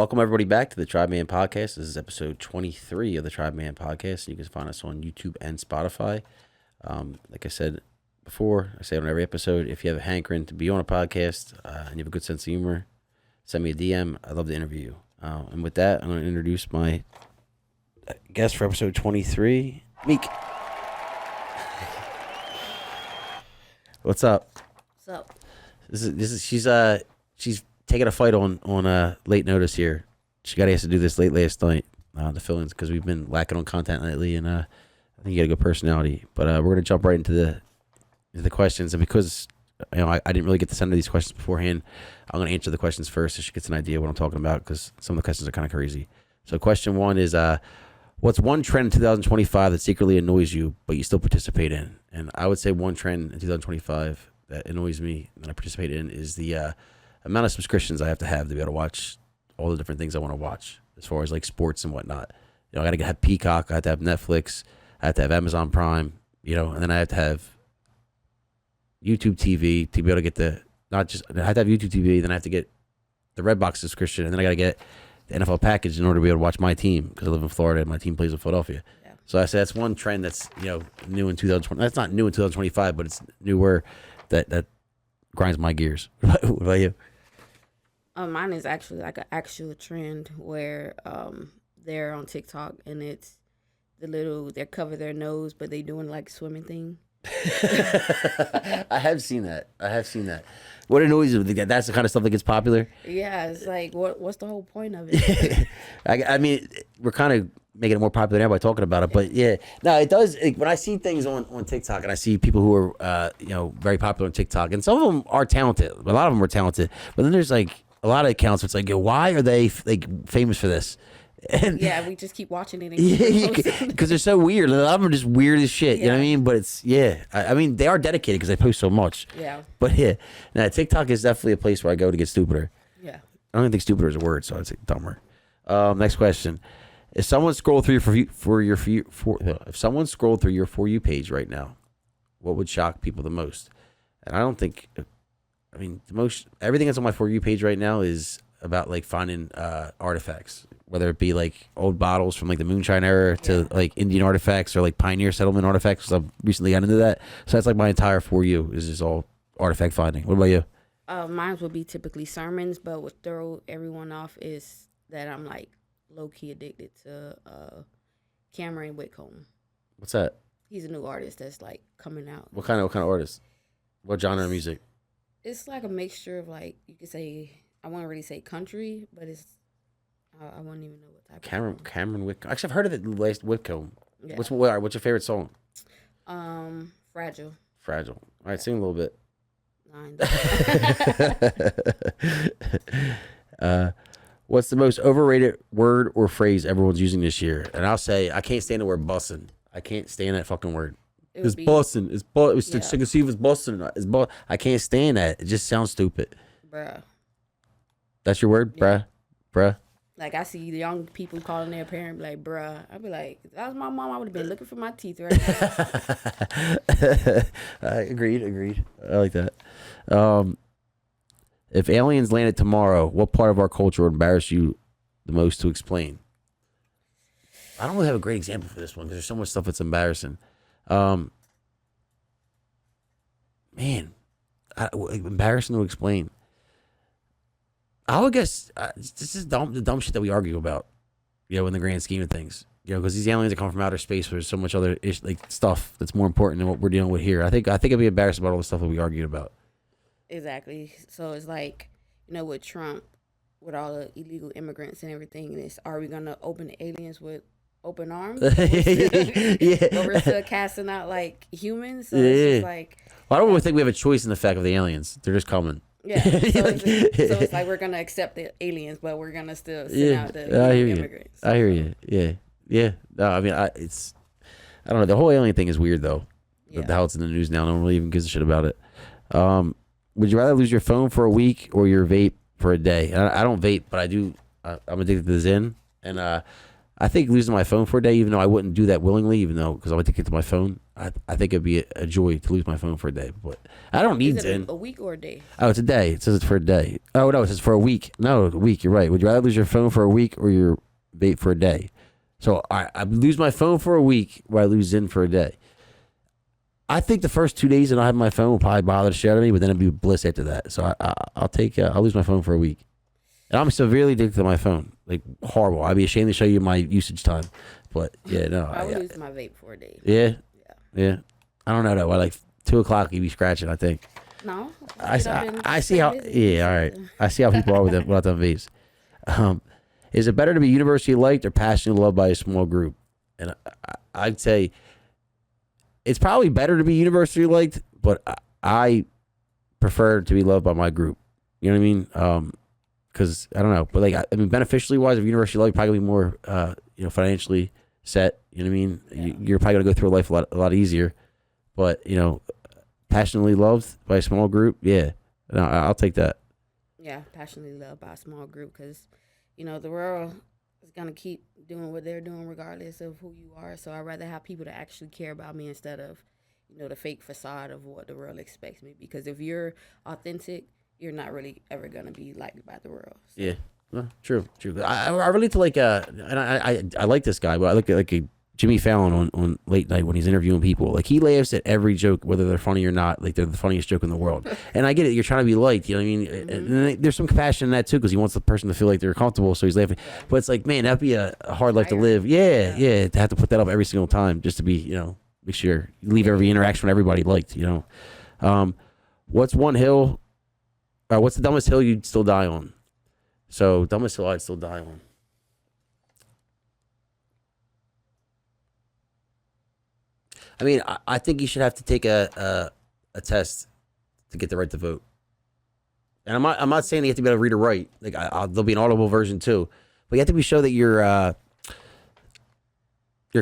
Welcome everybody back to the Tribeman podcast. This is episode 23 of the Tribeman podcast. You can find us on YouTube and Spotify. Like I said before, I say it on every episode, if you have a hankering to be on a podcast and you have a good sense of humor, send me a DM. I'd love to interview you. And with that, I'm going to introduce my guest for episode 23, Meek. What's up? What's up? She's taking a fight on late notice here. She got asked to do this late last night, the fill-ins, because we've been lacking on content lately, and I think you got a good personality. But we're gonna jump right into the questions, and because I didn't really get to send her these questions beforehand, I'm gonna answer the questions first so she gets an idea of what I'm talking about, because some of the questions are kind of crazy. So question one is, what's one trend in 2025 that secretly annoys you but you still participate in? And I would say one trend in 2025 that annoys me that I participate in is the amount of subscriptions I have to be able to watch all the different things I want to watch as far as like sports and whatnot. I got to have Peacock, I have to have Netflix, I have to have Amazon Prime, and then I have to have YouTube TV to be able to get I have to have YouTube TV, then I have to get the Redbox subscription, and then I got to get the NFL package in order to be able to watch my team, because I live in Florida and my team plays in Philadelphia. Yeah. So I say that's one trend that's new in 2020. That's not new in 2025, but it's newer that grinds my gears. What about you? Mine is actually like an actual trend where they're on TikTok and it's they cover their nose, but they doing like swimming thing. I have seen that. What annoys you? That's the kind of stuff that gets popular. Yeah, it's like what's the whole point of it? I mean, we're kind of making it more popular now by talking about it, but yeah, no, it does. When I see things on TikTok and I see people who are very popular on TikTok, and some of them are talented, a lot of them are talented, but then there's like a lot of accounts where it's like, why are they like famous for this? And yeah, we just keep watching it. Because they're so weird. A lot of them are just weird as shit. You know what I mean? But it's I mean, they are dedicated because they post so much. Yeah. But yeah, now TikTok is definitely a place where I go to get stupider. Yeah. I don't even think stupider is a word, so I'd say dumber. Next question: if someone scrolled through if someone scrolled through your For You page right now, what would shock people the most? And I don't think. I mean, everything that's on my For You page right now is about like finding artifacts, whether it be like old bottles from like the moonshine era to like Indian artifacts or like pioneer settlement artifacts. Because I've recently got into that, so that's like my entire For You is just all artifact finding. What about you? Mine would be typically sermons, but what throw everyone off is that I'm like low key addicted to Cameron Whitcomb. What's that? He's a new artist that's like coming out. What kind of artist? What genre of music? It's like a mixture of like, you could say, I won't really say country, but it's I won't even know what type. Cameron Whitcomb. Actually, I've heard of it. Last Whitcomb. Yeah. What's your favorite song? Fragile. All right, sing a little bit. What's the most overrated word or phrase everyone's using this year? And I'll say I can't stand the word bussin'. I can't stand that fucking word. It's bussin'. It's bussin'. Yeah. To see if it's bussin'. I can't stand that. It just sounds stupid. Bruh. That's your word? Yeah. Bruh? Like, I see the young people calling their parent like, bruh. I'd be like, if that was my mom, I would have been looking for my teeth right now. Agreed. I like that. If aliens landed tomorrow, what part of our culture would embarrass you the most to explain? I don't really have a great example for this one because there's so much stuff that's embarrassing. Embarrassing to explain. I would guess this is the dumb shit that we argue about, in the grand scheme of things. Because these aliens that come from outer space, where there's so much other stuff that's more important than what we're dealing with here. I think I'd be embarrassed about all the stuff that we argued about. Exactly. So it's like, with Trump, with all the illegal immigrants and everything, are we gonna open the aliens with open arms? But we're still casting out like humans. So it's just like. Well, I don't really think we have a choice in the fact of the aliens. They're just coming. Yeah, so it's like we're gonna accept the aliens, but we're gonna still send out the immigrants. I hear you. Yeah. No, I mean, I don't know. The whole alien thing is weird though. Yeah. How it's in the news now. No one really even gives a shit about it. Would you rather lose your phone for a week or your vape for a day? I don't vape, but I do. I'm addicted to Zen, and I think losing my phone for a day, even though I wouldn't do that willingly, because I'm addicted to my phone. I think it'd be a joy to lose my phone for a day. But I don't need Is it Zen. a week or a day? Oh, it's a day. It says it's for a day. Oh no, it says for a week. No, a week. You're right. Would you rather lose your phone for a week or your vape for a day? So I lose my phone for a week, or I lose Zen for a day. I think the first 2 days that I have my phone will probably bother the shit out of me, but then it'll be bliss after that. So I'll take. I'll lose my phone for a week. And I'm severely addicted to my phone, like horrible. I'd be ashamed to show you my usage time, but yeah, no. I would lose my vape for a day. Yeah, yeah. I don't know though. By like 2:00, you'd be scratching. I think. No. I see how. Yeah, all right. I see how people are with them without them vapes. Is it better to be universally liked or passionately loved by a small group? And I'd say it's probably better to be universally liked, but I prefer to be loved by my group. You know what I mean? Because I don't know, but like I mean, beneficially wise, if universally loved, you're probably gonna be more, financially set. You know what I mean? Yeah. You're probably gonna go through life a lot easier. But passionately loved by a small group, yeah, no, I'll take that. Yeah, passionately loved by a small group because, the world is gonna keep doing what they're doing regardless of who you are. So I'd rather have people that actually care about me instead of, the fake facade of what the world expects me. Because if you're authentic, you're not really ever gonna be liked by the world. So. Yeah, well, true. I relate to and I like this guy, but I look at like a Jimmy Fallon on late night when he's interviewing people. Like he laughs at every joke, whether they're funny or not. Like they're the funniest joke in the world. And I get it. You're trying to be liked. You know what I mean? Mm-hmm. And there's some compassion in that too, because he wants the person to feel like they're comfortable, so he's laughing. Yeah. But it's like, man, that'd be a hard life to live. Yeah, to have to put that up every single time just to be, make sure you leave every interaction with everybody liked. What's one hill? What's the dumbest hill you'd still die on? So dumbest hill I'd still die on. I mean, I think you should have to take a test to get the right to vote. And I'm not saying you have to be able to read or write. Like there'll be an audible version too, but you have to be sure that you're a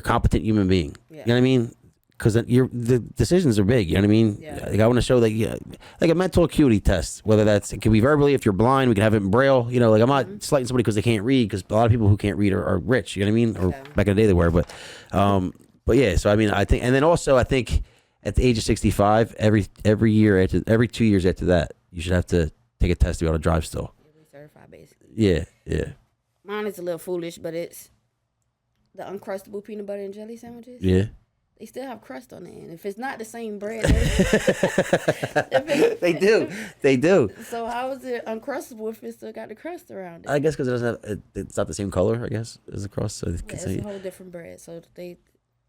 competent human being. Yeah. You know what I mean? Because the decisions are big. You know what I mean? Yeah. Like I want to show that, like a mental acuity test. Whether it can be verbally. If you're blind, we can have it in braille. Like I'm not slighting somebody because they can't read. Because a lot of people who can't read are rich. You know what I mean? Or back in the day they were, But yeah, so I mean, I think, and then also I think at the age of 65, every 2 years after that, you should have to take a test to be able to drive still. You'll be certified, basically. Yeah. Mine is a little foolish, but it's the Uncrustable peanut butter and jelly sandwiches. Yeah. They still have crust on it, and if it's not the same bread, they do. So how is it Uncrustable if it still got the crust around it? I guess because it doesn't have, it's not the same color. I guess as the crust. So it's a whole different bread. So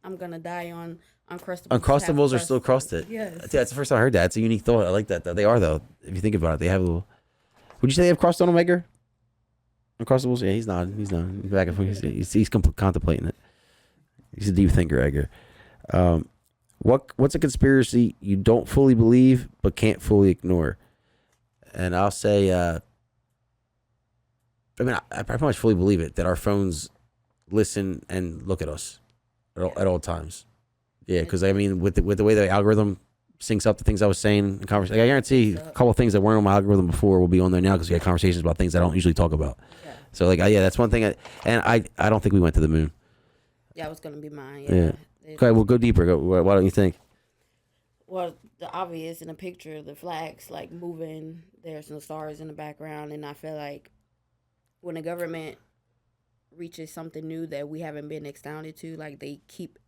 I'm gonna die on Uncrustables. Uncrustables are still crusted. Yes. That's the first time I heard that. It's a unique thought. I like that though. They are though. If you think about it, they have a little. Would you say they have crust on them, Edgar? Uncrustables? Yeah, he's not. He's back and forth. He's contemplating it. He's a deep thinker, Edgar. What's a conspiracy you don't fully believe but can't fully ignore? And I'll say, I pretty much fully believe it that our phones listen and look at us at all times. Yeah, because I mean, with the way the algorithm syncs up the things I was saying in conversation, I guarantee a couple of things that weren't on my algorithm before will be on there now because we had conversations about things I don't usually talk about. Yeah. So that's one thing. I don't think we went to the moon. Yeah, it was gonna be mine. Yeah. Okay, we'll go deeper. Why don't you think? Well, the obvious in the picture, the flags like moving. There's no stars in the background, and I feel like when the government reaches something new that we haven't been expounded to, like they keep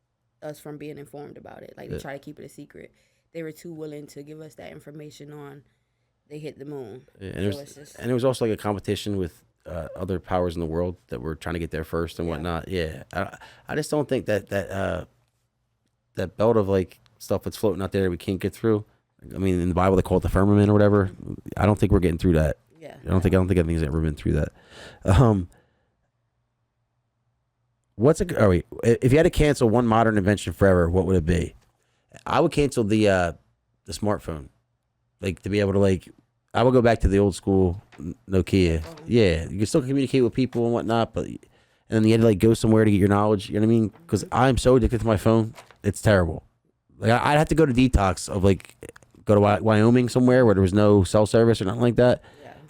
us from being informed about it. Like they try to keep it a secret. They were too willing to give us that information on they hit the moon. Yeah, and it was also like a competition with other powers in the world that were trying to get there first and whatnot. Yeah, I just don't think that belt of like stuff that's floating out there we can't get through. I mean, in the Bible they call it the firmament or whatever. I don't think we're getting through that. Yeah, I don't think anything's ever been through that. If you had to cancel one modern invention forever, what would it be? I would cancel the smartphone. Like to be able to I would go back to the old school Nokia. Yeah, you can still communicate with people and whatnot, but and then you had to go somewhere to get your knowledge. You know what I mean? Because I'm so addicted to my phone, it's terrible. Like I'd have to go to detox of go to Wyoming somewhere where there was no cell service or nothing like that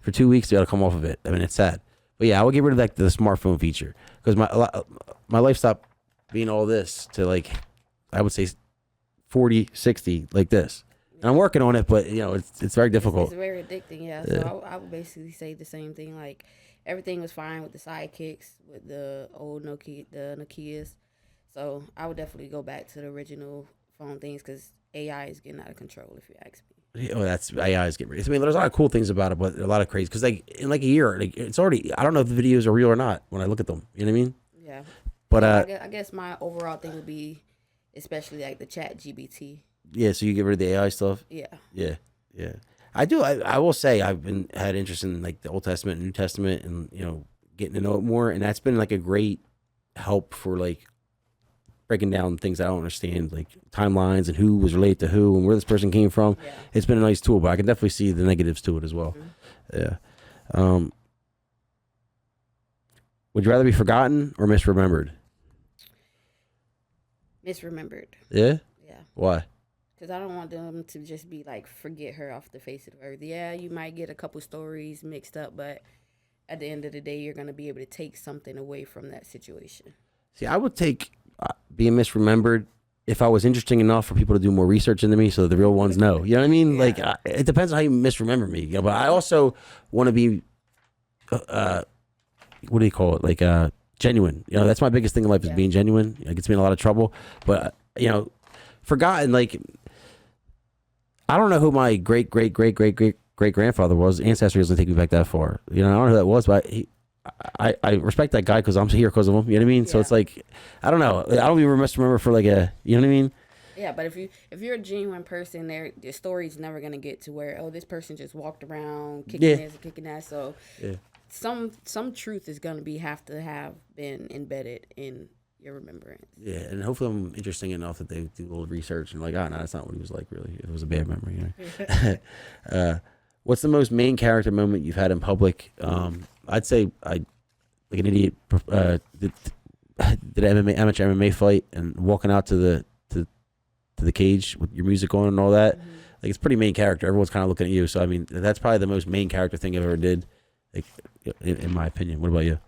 for 2 weeks. You got to come off of it. I mean, it's sad. But yeah, I would get rid of the smartphone feature because my life stopped being all this to I would say 40, 60 like this. And I'm working on it, but you know, it's very difficult. It's very addicting, yeah. So I would basically say the same thing. Like everything was fine with the sidekicks, with the old Nokias. So I would definitely go back to the original phone things because AI is getting out of control. If you ask me. Oh, that's AI is getting rid. I mean, there's a lot of cool things about it, but a lot of crazy because like in like a year, like it's already. I don't know if the videos are real or not when I look at them. You know what I mean? Yeah. But I guess my overall thing would be, especially like the Chat GBT. Yeah, so you get rid of the AI stuff. Yeah. Yeah. I do. I will say I've had interest in like the Old Testament and New Testament, and you know, getting to know it more, and that's been like a great help for like breaking down things I don't understand, like timelines and who was related to who and where this person came from. Yeah. It's been a nice tool, but I can definitely see the negatives to it as well. Yeah. Would you rather be forgotten or misremembered? Misremembered. Yeah. Yeah. Why? Because I don't want them to just be like, forget her off the face of the earth. Yeah, you might get a couple stories mixed up, but at the end of the day, you're going to be able to take something away from that situation. See, I would take being misremembered if I was interesting enough for people to do more research into me so that the real ones know. You know what I mean? Yeah. Like, it depends on how you misremember me. You know, but I also want to be, what do you call it? Like, genuine. You know, that's my biggest thing in life is being genuine. It gets me in a lot of trouble. But, you know, forgotten, like, I don't know who my great grandfather was. Ancestry doesn't take me back that far. You know, I don't know who that was, but I respect that guy because I'm here because of him. You know what I mean? Yeah. So it's like, I don't know. I don't even remember for like a, you know what I mean? Yeah, but if you're a genuine person, your story's never gonna get to where, oh, this person just walked around kicking this and kicking that. So some truth is gonna have to have been embedded in your remembrance. Yeah, and hopefully I'm interesting enough that they do a little research and like, oh no, that's not what he was like really. It was a bad memory. You know? What's the most main character moment you've had in public? I'd say like an idiot did an amateur MMA fight and walking out to the cage with your music on and all that. Mm-hmm. Like it's pretty main character. Everyone's kind of looking at you. So I mean, that's probably the most main character thing I've ever did, like in my opinion. What about you?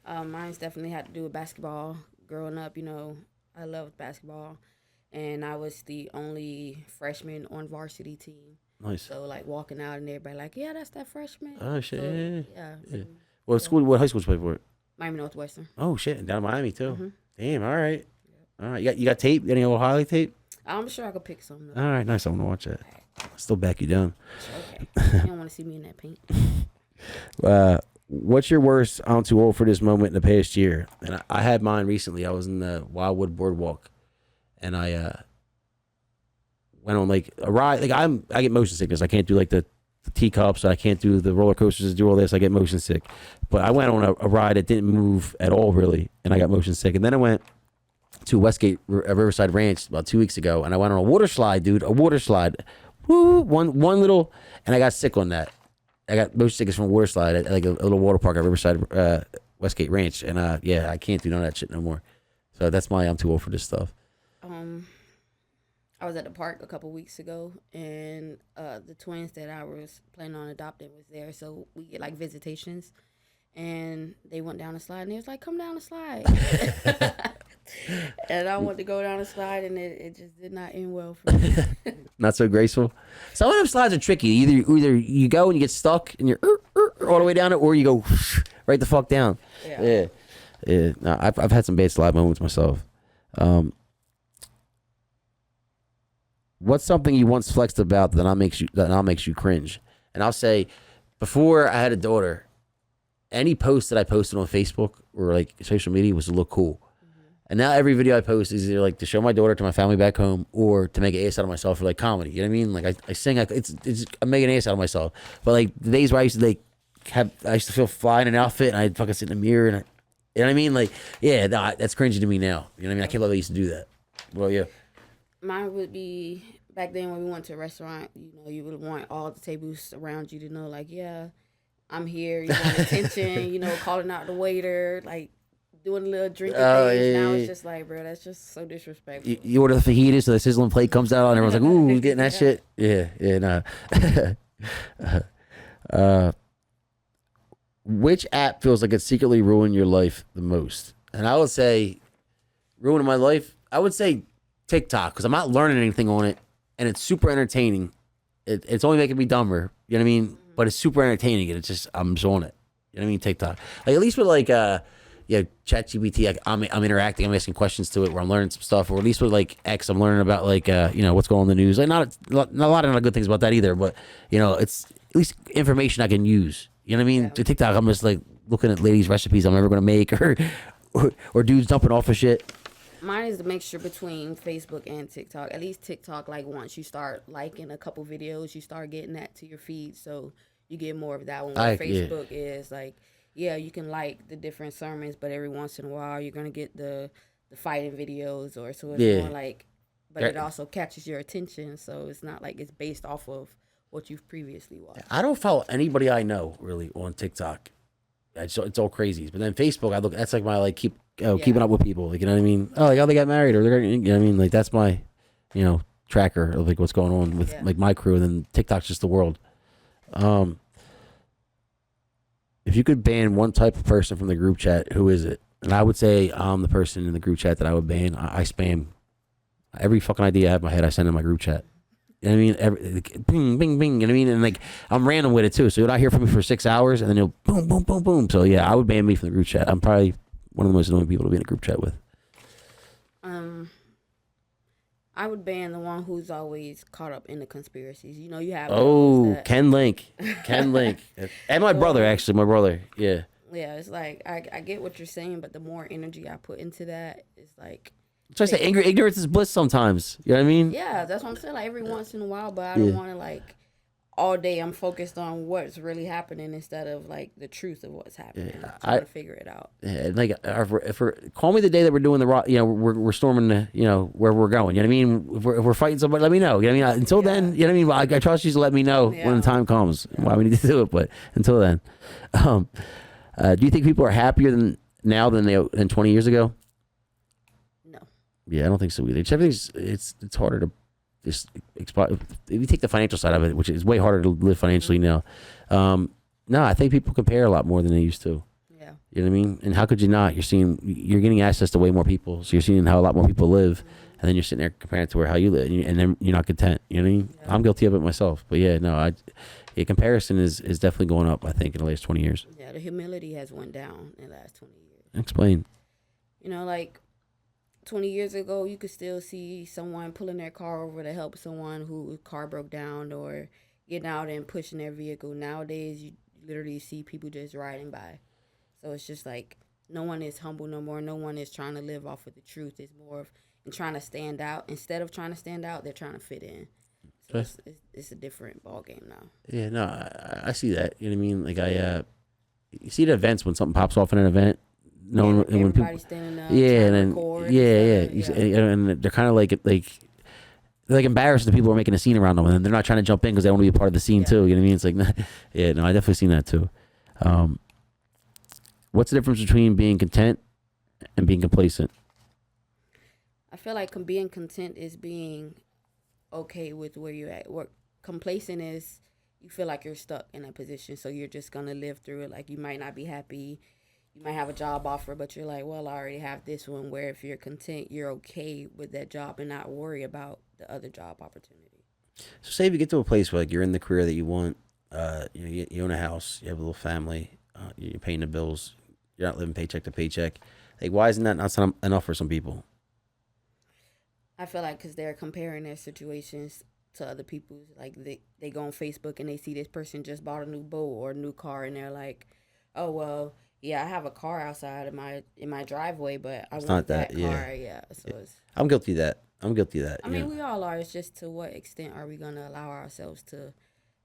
Mine's definitely had to do with basketball. Growing up, you know, I loved basketball, and I was the only freshman on varsity team. Nice. So like walking out and everybody like, yeah, that's that freshman. Oh shit. So, yeah. What school? What high school did you play for? Miami Northwestern. Oh shit, down in Miami too. Mm-hmm. Damn. All right. Yep. All right. You got tape? Any old highlight tape? I'm sure I could pick some. All right. Nice. I want to watch that. I'll still back you down. Okay. You don't want to see me in that paint. What's your worst? I'm too old for this moment in the past year, and I had mine recently. I was in the Wildwood Boardwalk, and I went on like a ride. Like I get motion sickness. I can't do like the teacups. I can't do the roller coasters. Do all this. I get motion sick. But I went on a ride that didn't move at all really, and I got motion sick. And then I went to Westgate Riverside Ranch about 2 weeks ago, and I went on a water slide, dude. A water slide. Woo! One little, and I got sick on that. I got motion sickness from a water slide at like a little water park at Riverside Westgate Ranch, and yeah, I can't do none of that shit no more. So that's my I'm too old for this stuff. I was at the park a couple weeks ago, and the twins that I was planning on adopting was there, so we get like visitations, and they went down the slide, and they was like, "Come down the slide," and I wanted to go down the slide, and it just did not end well for me. Not so graceful. Some of them slides are tricky. Either you go and you get stuck and you're all the way down it, or you go right the fuck down. Yeah. No, I've had some bad slide moments myself. What's something you once flexed about that now makes you cringe? And I'll say, before I had a daughter, any post that I posted on Facebook or like social media was to look cool. And now every video I post is either like to show my daughter to my family back home or to make an ass out of myself for like comedy. You know what I mean? Like I sing, I'm making an ass out of myself. But like the days where I used to feel fly in an outfit and I'd fucking sit in the mirror and you know what I mean? Like, yeah, no, that's cringy to me now. You know what I mean? I can't believe I used to do that. Well, yeah. Mine would be back then when we went to a restaurant, you know, you would want all the tables around you to know, like, yeah, I'm here. You want attention, you know, calling out the waiter, like, doing a little drinking things. Now it's just like, bro, that's just so disrespectful. You order the fajita, so the sizzling plate comes out, and everyone's like, ooh, who's getting that shit? Yeah, nah. Which app feels like it secretly ruined your life the most? And I would say, ruining my life, I would say TikTok because I'm not learning anything on it, and it's super entertaining. It's only making me dumber. You know what I mean? But it's super entertaining, and it's just I'm just on it. You know what I mean? TikTok, like at least with like ChatGPT, like I'm interacting, I'm asking questions to it where I'm learning some stuff, or at least with like X, I'm learning about like what's going on in the news. Like not a lot of good things about that either, but it's at least information I can use. You know what I mean? Yeah. To TikTok, I'm just like looking at ladies' recipes I'm never gonna make, or dudes dumping off of shit. Mine is the mixture between Facebook and TikTok. At least TikTok, like once you start liking a couple videos, you start getting that to your feed, so you get more of that one. Where Facebook is like, you can like the different sermons, but every once in a while you're gonna get the fighting videos, or so it's more like, but it also catches your attention, so it's not like it's based off of what you've previously watched. I don't follow anybody I know really on TikTok. It's all crazies, but then Facebook, I look. That's like my like keeping up with people. Like, you know what I mean? Oh, like how they got married, or they're, you know what I mean? Like that's my, tracker of like what's going on with like my crew. And then TikTok's just the world. If you could ban one type of person from the group chat, who is it? And I would say I'm the person in the group chat that I would ban. I spam every fucking idea I have in my head. I send in my group chat. You know what I mean? Bing, bing, bing. You know what I mean? And like I'm random with it too. So you'll not hear from me for 6 hours, and then you'll boom, boom, boom, boom. So yeah, I would ban me from the group chat. I'm probably one of the most annoying people to be in a group chat with. I would ban the one who's always caught up in the conspiracies. You have Ken Link, and my brother actually. My brother, yeah. Yeah, it's like I get what you're saying, but the more energy I put into that, it's like. So I say ignorance is bliss sometimes. You know what I mean? Yeah, that's what I'm saying. Like every once in a while, but I don't want to like all day. I'm focused on what's really happening instead of like the truth of what's happening. Trying to figure it out. Yeah, like if we're call me the day that we're doing we're storming the where we're going. You know what I mean? If we're fighting somebody, let me know. You know what I mean? Until then, you know what I mean? Well, I trust you to let me know when the time comes why we need to do it. But until then, do you think people are happier now than 20 years ago? Yeah, I don't think so either. It's harder to just if you take the financial side of it, which is way harder to live financially now. No, I think people compare a lot more than they used to. Yeah. You know what I mean? And how could you not? You're getting access to way more people, so you're seeing how a lot more people live, and then you're sitting there comparing it to how you live, and then you're not content. You know what I mean? Yeah. I'm guilty of it myself, but comparison is definitely going up. I think in the last 20 years. Yeah, the humility has went down in the last 20 years. Explain. Like 20 years ago, you could still see someone pulling their car over to help someone whose car broke down, or getting out and pushing their vehicle. Nowadays, you literally see people just riding by. So it's just like no one is humble no more. No one is trying to live off of the truth. It's more of trying to stand out. Instead of trying to stand out, they're trying to fit in. So it's a different ball game now. Yeah, no, I see that. You know what I mean? Like you see the events when something pops off in an event. No, and when people, standing up, and then and they're kind of like they're like embarrassed that people are making a scene around them, and they're not trying to jump in because they want to be a part of the scene too. You know what I mean? It's like, I definitely seen that too. What's the difference between being content and being complacent? I feel like being content is being okay with where you're at. Complacent is you feel like you're stuck in a position, so you're just gonna live through it. Like you might not be happy. You might have a job offer, but you're like, well, I already have this one. Where if you're content, you're okay with that job and not worry about the other job opportunity. So say if you get to a place where like you're in the career that you want, you own a house, you have a little family, you're paying the bills, you're not living paycheck to paycheck. Like, why isn't that not enough for some people? I feel like because they're comparing their situations to other people's. Like they go on Facebook and they see this person just bought a new boat or a new car, and they're like, oh well. Yeah, I have a car outside in my driveway, but I want that car. Yeah, so I'm guilty of that. I mean, we all are. It's just to what extent are we going to allow ourselves to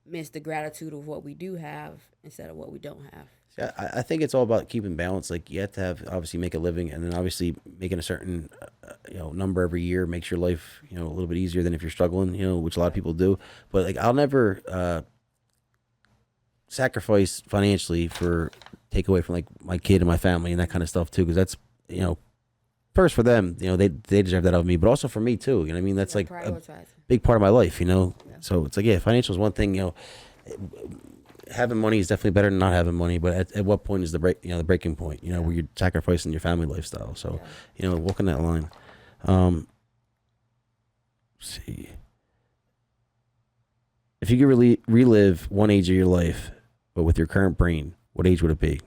miss the gratitude of what we do have instead of what we don't have? Yeah, I think it's all about keeping balance. Like you have to have obviously make a living, and then obviously making a certain number every year makes your life a little bit easier than if you're struggling. Which a lot of people do. But like I'll never sacrifice financially for take away from like my kid and my family and that kind of stuff too, because that's first for them, they deserve that of me, but also for me too. You know what I mean? That's like a big part of my life. Yeah. So it's like financial is one thing. Having money is definitely better than not having money, but at what point is the breaking point? Where you're sacrificing your family lifestyle. So walking that line. see. If you could relive one age of your life, but with your current brain, what age would it be?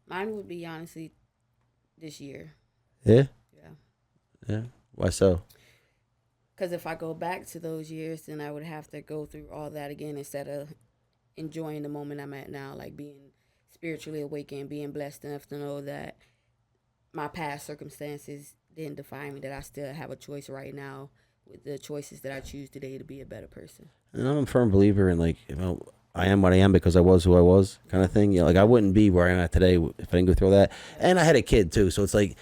Mine would be honestly this year. Yeah? Yeah. Yeah. Why so? Because if I go back to those years, then I would have to go through all that again instead of enjoying the moment I'm at now, like being spiritually awakened, being blessed enough to know that my past circumstances didn't define me, that I still have a choice right now with the choices that I choose today to be a better person. And I'm a firm believer in, like, I am what I am because I was who I was, kind of thing. Like, I wouldn't be where I am at today if I didn't go through all that. And I had a kid too, so it's like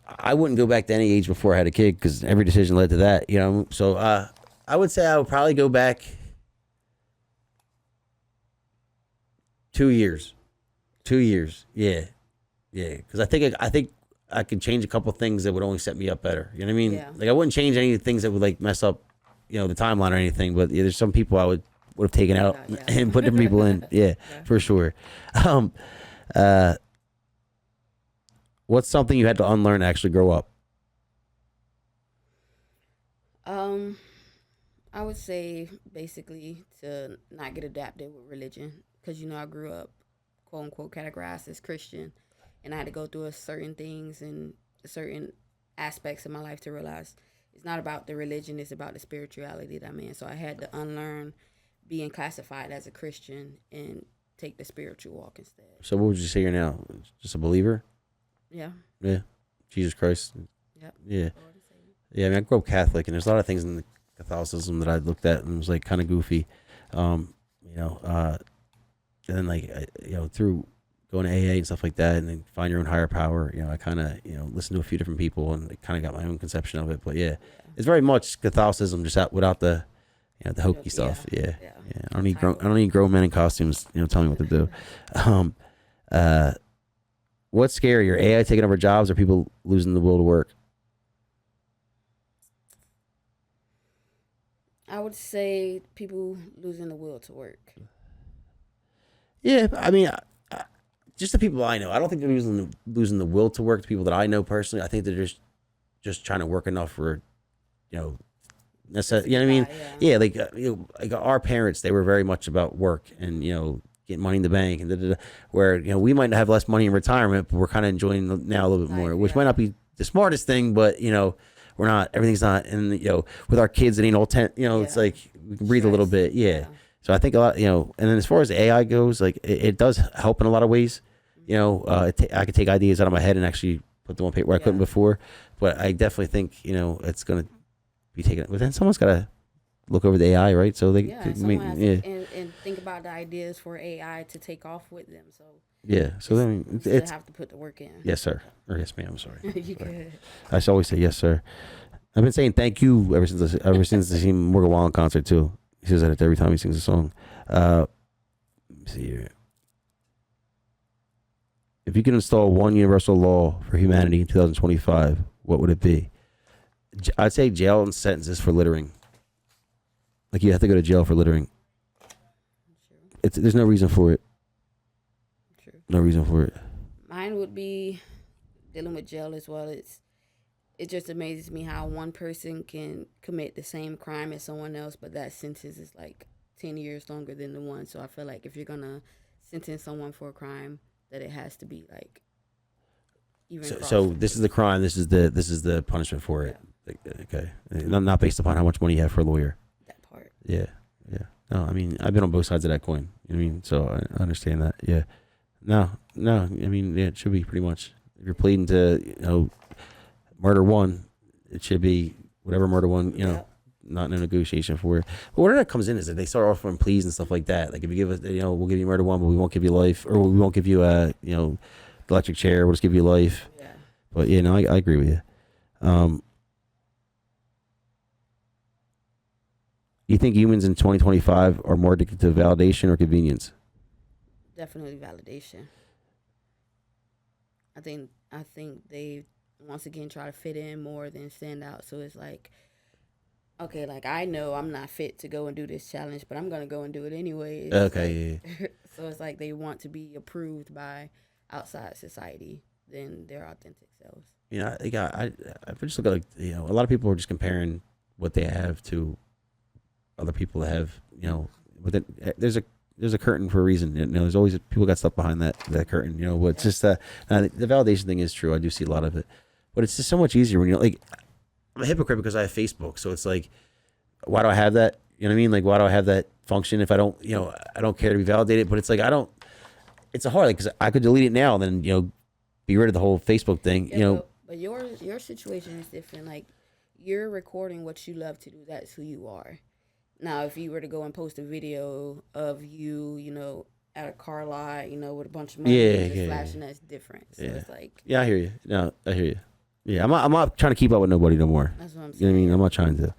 I wouldn't go back to any age before I had a kid because every decision led to that. So I would say I would probably go back 2 years. 2 years, yeah, because I think I could change a couple things that would only set me up better. You know what I mean? Yeah. Like, I wouldn't change any things that would like mess up, the timeline or anything. But there's some people I would have taken out and put different people in. Yeah, for sure. What's something you had to unlearn to actually grow up? I would say basically to not get adapted with religion because I grew up quote unquote categorized as Christian, and I had to go through certain things and certain aspects of my life to realize it's not about the religion, it's about the spirituality that I'm in. So I had to unlearn being classified as a Christian and take the spiritual walk instead. So what would you say you're now? Just a believer? Yeah. Yeah. Jesus Christ. Yep. Yeah. Yeah, I mean, I grew up Catholic, and there's a lot of things in the Catholicism that I looked at and was like kind of goofy. And then like through going to AA and stuff like that, and then find your own higher power. I kind of listened to a few different people and kind of got my own conception of it. But yeah, it's very much Catholicism, just out without the the hokey stuff. Yeah. I don't need grown men in costumes telling me what to do. What's scarier, AI taking over jobs or people losing the will to work? I would say people losing the will to work. Yeah, I mean, just the people I know. I don't think they're losing the will to work. The people that I know personally, I think they're just trying to work enough for, necessary. You know what I mean? Yeah, like our parents, they were very much about work and getting money in the bank and where we might have less money in retirement, but we're kind of enjoying now a little bit more, which might not be the smartest thing, but we're not. Everything's not. And with our kids, it ain't all it's like we can breathe a little bit. Yeah. So I think a lot, and then as far as AI goes, like it does help in a lot of ways. I could take ideas out of my head and actually put them on paper where I couldn't before. But I definitely think it's gonna be taken. But then someone's got to look over the AI, right? So they and think about the ideas for AI to take off with them. So so then it's have to put the work in. Yes, sir, or yes, ma'am. I'm sorry. You could. I should always say yes, sir. I've been saying thank you ever since the seen Morgan Wallen concert too. He says that every time he sings a song. Let me see here. If you could install one universal law for humanity in 2025, what would it be? I'd say jail and sentences for littering. Like you have to go to jail for littering. There's no reason for it. True. No reason for it. Mine would be dealing with jail as well. It just amazes me how one person can commit the same crime as someone else, but that sentence is like 10 years longer than the one. So I feel like if you're gonna sentence someone for a crime, that it has to be like even. So this is the crime. This is the punishment for it. Okay, not based upon how much money you have for a lawyer. That part. Yeah. No, I mean I've been on both sides of that coin. You know what I mean? So I understand that. Yeah. No. I mean it should be pretty much. If you're pleading to murder one, it should be whatever murder one, not no negotiation for it. But where that comes in is that they start offering pleas and stuff like that. Like if you give us, we'll give you murder one, but we won't give you life, or we won't give you the electric chair. We'll just give you life. Yeah. But I agree with you. You think humans in 2025 are more addicted to validation or convenience? Definitely validation. I think they once again try to fit in more than stand out. So it's like, okay, like I know I'm not fit to go and do this challenge, but I'm gonna go and do it anyway. Okay. So it's like they want to be approved by outside society. than their authentic selves. You know, I just look at, like, you know, a lot of people are just comparing what they have to other people that have, you know, but there's a curtain for a reason. You know, there's always people got stuff behind that curtain. You know, but it's just the validation thing is true. I do see a lot of it, but it's just so much easier when you're like, I'm a hypocrite because I have Facebook, so it's like, why do I have that? You know what I mean? Like, why do I have that function if I don't, you know, I don't care to be validated? But it's like, I don't. It's a hard, like, because I could delete it now and then, you know, be rid of the whole Facebook thing. Yeah, you know, but your situation is different. Like, you're recording what you love to do. That's who you are. Now, if you were to go and post a video of you, you know, at a car lot, you know, with a bunch of money just flashing, that's different. So it's like, yeah, I hear you. No, I hear you. Yeah, I'm not trying to keep up with nobody no more. That's what I'm saying. You know what I mean? I'm not trying to.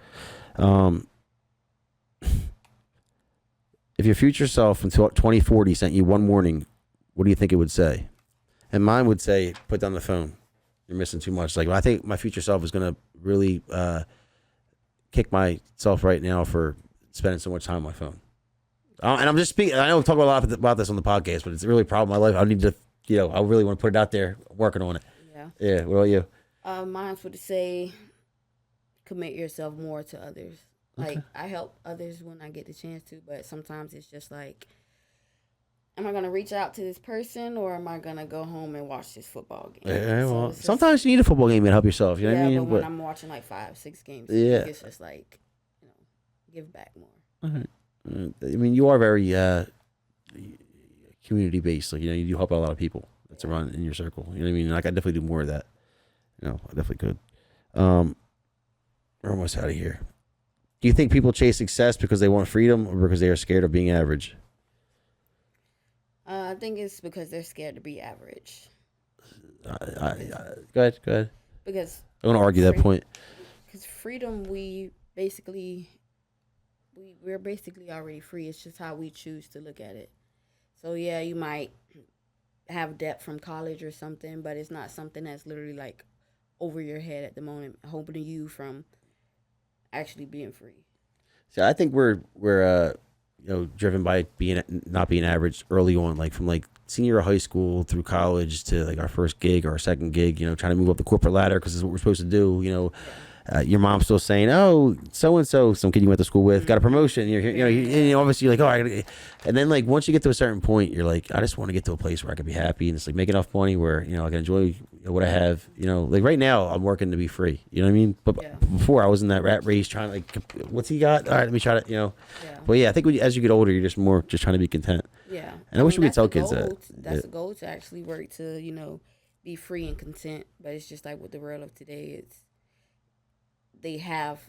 If your future self until 2040 sent you one warning, what do you think it would say? And mine would say, put down the phone. You're missing too much. Like, I think my future self is going to really kick myself right now for spending so much time on my phone. And I'm just speaking. I know we talk a lot about this on the podcast, but it's really a problem in my life. I need to, you know, I really want to put it out there, working on it. Yeah. Yeah. What about you? Mine would say, commit yourself more to others. Like, I help others when I get the chance to, but sometimes it's just like, am I going to reach out to this person, or am I going to go home and watch this football game? Yeah, well, sometimes you need a football game to help yourself. You know what I mean? But when I'm watching like 5-6 games, it's just like, you know, give back more. I mean, you are very community based. Like, you know, you do help out a lot of people that's around in your circle. You know what I mean? Like, I definitely do more of that. You know, I definitely could. We're almost out of here. Do you think people chase success because they want freedom, or because they are scared of being average? I think it's because they're scared to be average. Go ahead. Because I want to argue that point. Because freedom, we're basically already free. It's just how we choose to look at it. So yeah, you might have debt from college or something, but it's not something that's literally like over your head at the moment, holding you from actually being free. So I think we're you know, driven by not being average early on, like from like senior year of high school through college to like our first gig or our second gig, you know, trying to move up the corporate ladder because it's what we're supposed to do. You know, your mom's still saying, oh, so and so, some kid you went to school with, got a promotion. You're obviously like, oh, and then like once you get to a certain point, you're like, I just want to get to a place where I can be happy and it's like make enough money where, you know, I can enjoy what I have. You know, like right now I'm working to be free. You know what I mean? But before I was in that rat race trying to like, what's he got? All right, let me try to, you know. Yeah. But yeah, I think as you get older, you're just more just trying to be content. Yeah. And I wish we could tell kids that. That's a goal to actually work to, you know, be free and content. But it's just like with the world of today, it's they have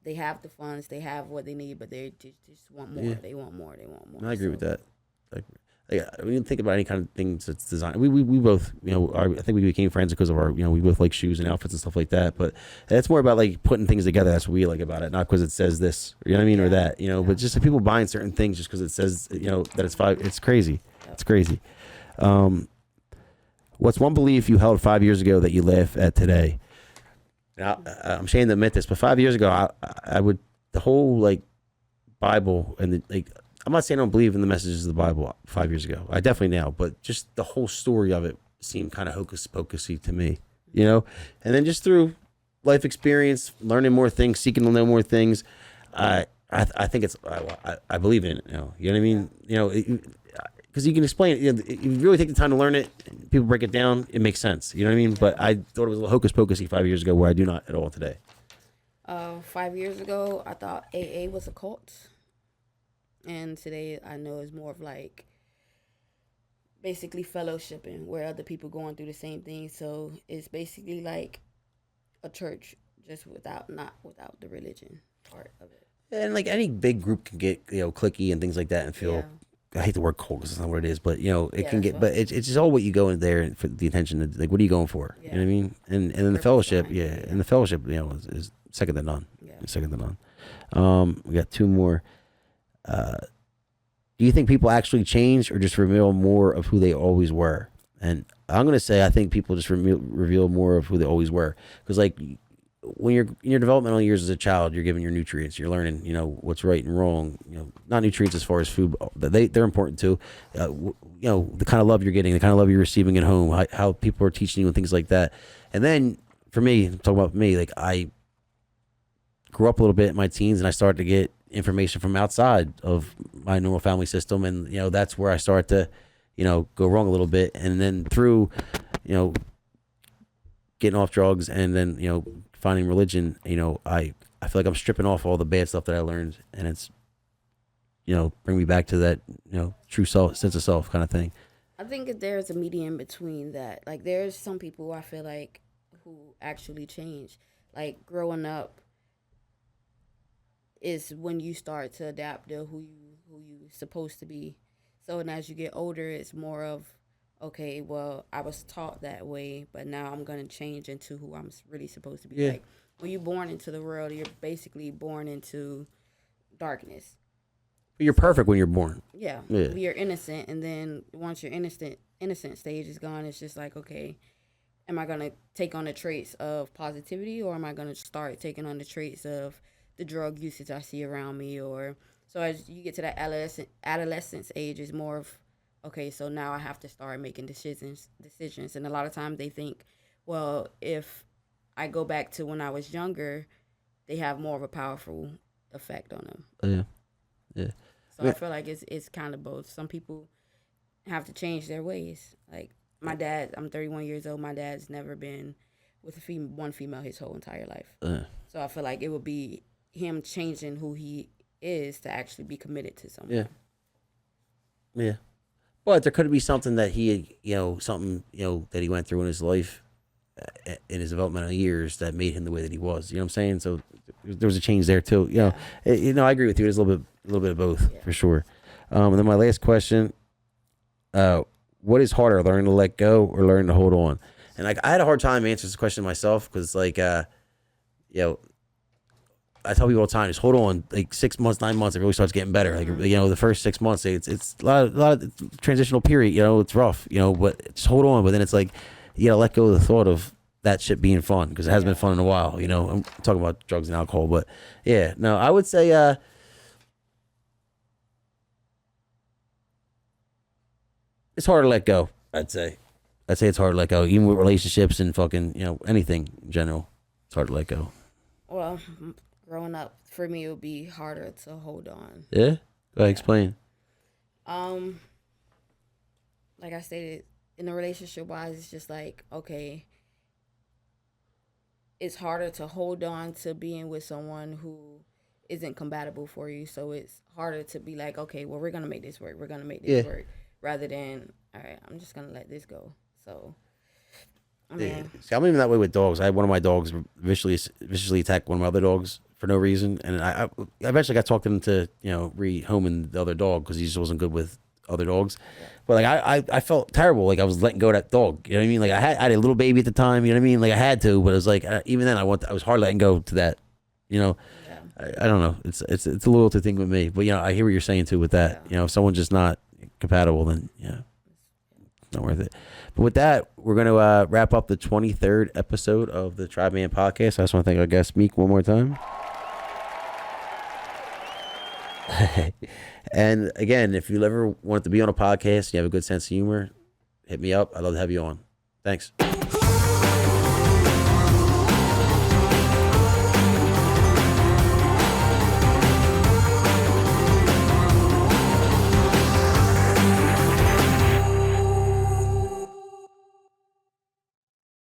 the funds, they have what they need, but they just want more. Yeah. They want more. I agree with that. Like, we didn't think about any kind of things that's designed. We both, you know, I think we became friends because of our, you know, we both like shoes and outfits and stuff like that. But it's more about like putting things together. That's what we like about it, not because it says this, you know what I mean, or that, you know. But just people buying certain things just because it says, you know, that it's $5. It's crazy. It's crazy. What's one belief you held 5 years ago that you laugh at today? Now, I'm ashamed to admit this, but 5 years ago, I would, the whole like Bible and like, I'm not saying I don't believe in the messages of the Bible 5 years ago. I definitely now, but just the whole story of it seemed kind of hocus pocusy to me, you know? And then just through life experience, learning more things, seeking to know more things, I think it's, I believe in it now. You know what I mean? You know, because you can explain it. You know, if you really take the time to learn it, people break it down, it makes sense. You know what I mean? But I thought it was a little hocus pocusy 5 years ago, where I do not at all today. 5 years ago, I thought AA was a cult. And today I know it's more of like basically fellowshipping, where other people going through the same thing. So it's basically like a church, just without the religion part of it. And like any big group can get, you know, cliquey and things like that and feel, I hate the word cold because it's not what it is, but you know, it can get, but it's just all what you go in there for the attention. Like, what are you going for? Yeah. You know what I mean? And then the fellowship, and the fellowship, you know, is second to none. Yeah. Second to none. We got two more. Do you think people actually change or just reveal more of who they always were? And I'm going to say I think people just reveal more of who they always were. Because like when you're in your developmental years as a child, you're given your nutrients. You're learning, what's right and wrong. Not nutrients as far as food, but they're important too. The kind of love you're getting, the kind of love you're receiving at home, how people are teaching you and things like that. And then for me, talking about me, like I grew up a little bit in my teens, and I started to get information from outside of my normal family system, and that's where I started to, go wrong a little bit. And then through, getting off drugs, and then finding religion, I feel like I'm stripping off all the bad stuff that I learned, and it's bring me back to that true self, sense of self kind of thing. I think if there's a medium between that. Like there's some people I feel like who actually change. Like growing up is when you start to adapt to who you supposed to be. So and as you get older, it's more of, okay, well, I was taught that way, but now I'm going to change into who I'm really supposed to be. Yeah. Like, when you're born into the world, you're basically born into darkness. But you're perfect when you're born. Yeah. You're innocent, and then once your innocent stage is gone, it's just like, okay, am I going to take on the traits of positivity, or am I going to start taking on the traits of the drug usage I see around me? Or so as you get to that adolescence age, is more of, okay, so now I have to start making decisions. And a lot of times they think, well, if I go back to when I was younger, they have more of a powerful effect on them. Yeah. So I feel like it's kind of both. Some people have to change their ways. Like my dad, I'm 31 years old. My dad's never been with one female his whole entire life. So I feel like it would be him changing who he is to actually be committed to someone. Yeah. But there could be something that he, that he went through in his life, in his developmental years, that made him the way that he was. You know what I'm saying? So there was a change there too. I agree with you. There's a little bit of both for sure. And then my last question: what is harder, learning to let go or learning to hold on? And like I had a hard time answering this question myself, because like I tell people all the time, just hold on, like 6 months, 9 months, it really starts getting better. Like, the first 6 months, it's a lot of transitional period, it's rough, but just hold on. But then it's like, you gotta let go of the thought of that shit being fun, because it hasn't been fun in a while, I'm talking about drugs and alcohol, but no, I would say, it's hard to let go. I'd say it's hard to let go, even with relationships and fucking, anything in general. It's hard to let go. Well, growing up, for me, it would be harder to hold on. Yeah? Go ahead, explain. Like I stated, in the relationship wise, it's just like, okay, it's harder to hold on to being with someone who isn't compatible for you. So it's harder to be like, okay, well, we're going to make this work. We're going to make this work. Rather than, all right, I'm just going to let this go. So, I mean. See, I'm even that way with dogs. I had one of my dogs viciously attack one of my other dogs for no reason. And I eventually got talked into, rehoming the other dog, because he just wasn't good with other dogs. Yeah. But like I felt terrible, like I was letting go of that dog. You know what I mean? Like I had a little baby at the time. You know what I mean? Like I had to, but it was like even then I was hard letting go to that. Yeah. I don't know. It's a loyalty thing with me. But I hear what you're saying too with that. If someone's just not compatible, then it's not worth it. But with that, we're gonna wrap up the 23rd episode of the Tribeman podcast. I just want to thank our guest Meek one more time. And again, if you ever want to be on a podcast, you have a good sense of humor, hit me up. I'd love to have you on. Thanks.